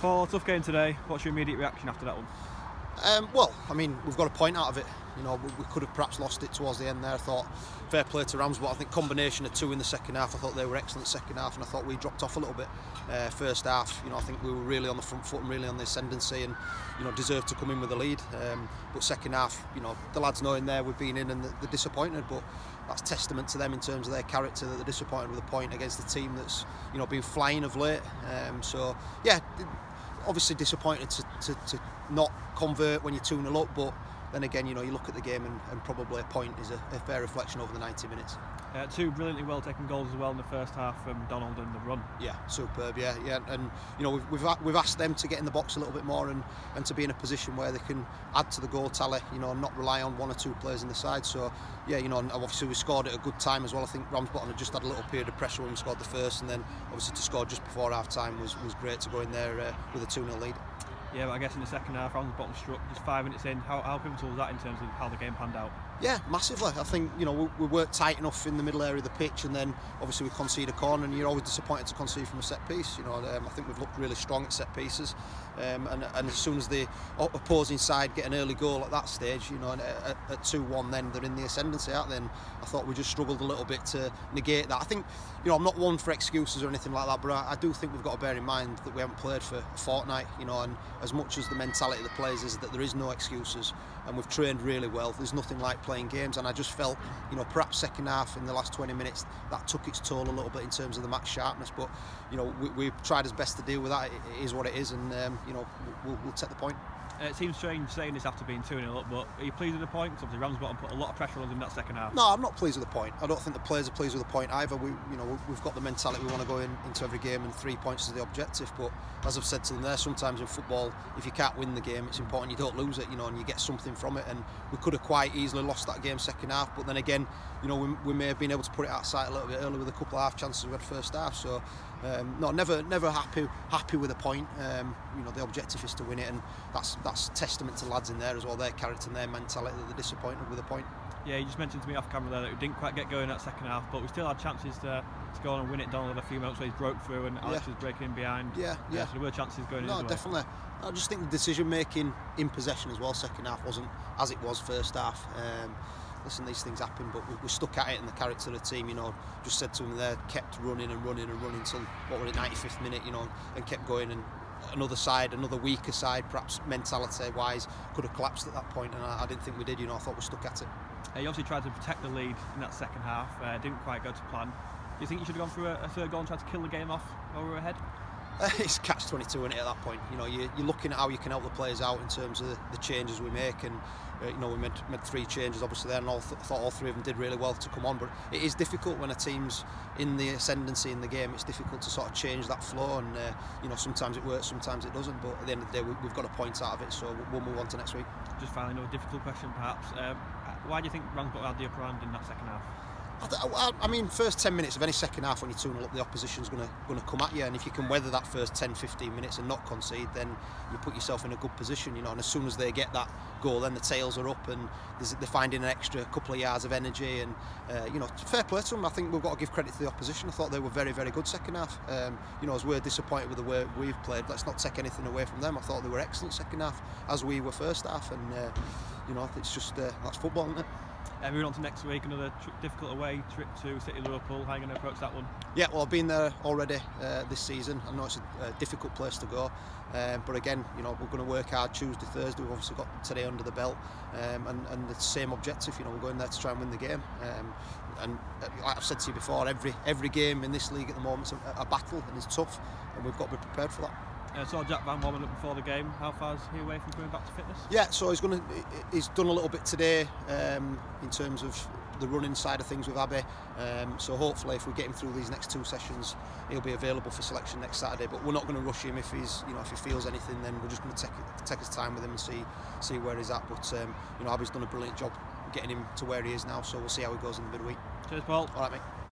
Paul, tough game today. What's your immediate reaction after that one? Well, I mean, we've got a point out of it. You know, we could have perhaps lost it towards the end there. I thought fair play to Ramsbottom. I think combination of two in the second half. I thought they were excellent second half, and I thought we dropped off a little bit first half. You know, I think we were really on the front foot and really on the ascendancy, and you know, deserved to come in with the lead. But second half, you know, the lads knowing there we've been in and they're disappointed, but that's testament to them in terms of their character, that they're disappointed with a point against a team that's, you know, been flying of late. So yeah, obviously disappointed to not convert when you're 2-0 up, but then again, you know, you look at the game and probably a point is a fair reflection over the 90 minutes. Two brilliantly well taken goals as well in the first half from Donald and the run. Yeah, superb. Yeah, and you know, we've asked them to get in the box a little bit more and to be in a position where they can add to the goal tally. You know, and not rely on one or two players in the side. So yeah, you know, and obviously we scored at a good time as well. I think Ramsbottom had just had a little period of pressure when we scored the first, and then obviously to score just before half time was great to go in there with a 2-0 lead. Yeah, but I guess in the second half, Ramsbottom struck just 5 minutes in. How pivotal was that in terms of how the game panned out? Yeah, massively. I think, you know, we weren't tight enough in the middle area of the pitch, and then obviously we concede a corner, and you're always disappointed to concede from a set piece. You know, I think we've looked really strong at set pieces, and as soon as the opposing side get an early goal at that stage, you know, and at 2-1, then they're in the ascendancy, aren't they? And I thought we just struggled a little bit to negate that. I think, you know, I'm not one for excuses or anything like that, but I do think we've got to bear in mind that we haven't played for a fortnight, you know, and as much as the mentality of the players is that there is no excuses, and we've trained really well, there's nothing like playing games. And I just felt, you know, perhaps second half in the last 20 minutes that took its toll a little bit in terms of the match sharpness, but you know, we've tried as best to deal with that. It is what it is, and you know, we'll take the point. It seems strange saying this after being 2-0 up, but are you pleased with the point? Because obviously Ramsbottom put a lot of pressure on them in that second half. No, I'm not pleased with the point. I don't think the players are pleased with the point either. We've got the mentality we want to go into every game, and 3 points is the objective. But as I've said to them there, sometimes in football, if you can't win the game, it's important you don't lose it, you know, and you get something from it. And we could have quite easily lost that game second half, but then again, you know, we may have been able to put it out of sight a little bit early with a couple of half chances we had first half. So no, never happy with a point. You know, the objective is to win it, and that's testament to lads in there as well, their character and their mentality, that they're disappointed with a point. Yeah, you just mentioned to me off camera there that we didn't quite get going that second half, but we still had chances to go on and win it. Donald had a few moments where he's broke through and Alex was breaking in behind. Yeah. So there were chances going in as well. No, definitely. I just think the decision making in possession as well second half wasn't as it was first half. Listen, these things happen, but we stuck at it, and the character of the team, you know, just said to them there, kept running till, what were it, 95th minute, you know, and kept going. And another weaker side, perhaps mentality wise, could have collapsed at that point, and I didn't think we did. You know, I thought we stuck at it. You obviously tried to protect the lead in that second half, didn't quite go to plan. Do you think you should have gone for a third goal and tried to kill the game off while we were ahead? It's catch-22, isn't it, at that point? You know, you're looking at how you can help the players out in terms of the changes we make, and you know, we made 3 changes obviously there, and I thought all 3 of them did really well to come on. But it is difficult when a team's in the ascendancy in the game. It's difficult to sort of change that flow, and you know, sometimes it works, sometimes it doesn't. But at the end of the day, we've got a point out of it, so we'll move on to next week. Just finally, another difficult question perhaps. Why do you think Ramsbottom had the upper hand in that second half? I mean, first 10 minutes of any second half when you're 2-0 up, the opposition's going to come at you, and if you can weather that first 10-15 minutes and not concede, then you put yourself in a good position, you know. And as soon as they get that goal, then the tails are up, and they're finding an extra couple of yards of energy, and you know, fair play to them. I think we've got to give credit to the opposition. I thought they were very, very good second half. You know, as we're disappointed with the way we've played, let's not take anything away from them. I thought they were excellent second half, as we were first half, and you know, it's just that's football, isn't it? Moving on to next week, another difficult away trip to City Liverpool. How are you going to approach that one? Yeah, well, I've been there already this season. I know it's a difficult place to go, but again, you know, we're going to work hard Tuesday, Thursday. We've obviously got today under the belt, and the same objective. You know, we're going there to try and win the game. And like I've said to you before, every game in this league at the moment is a battle, and it's tough, and we've got to be prepared for that. Saw Jack Van warming up before the game. How far is he away from coming back to fitness? Yeah, so he's done a little bit today in terms of the running side of things with Abbey. So hopefully, if we get him through these next 2 sessions, he'll be available for selection next Saturday. But we're not going to rush him if if he feels anything. Then we're just going to take his time with him and see where he's at. But you know, Abbey's done a brilliant job getting him to where he is now. So we'll see how he goes in the midweek. Cheers, Paul. All right, mate.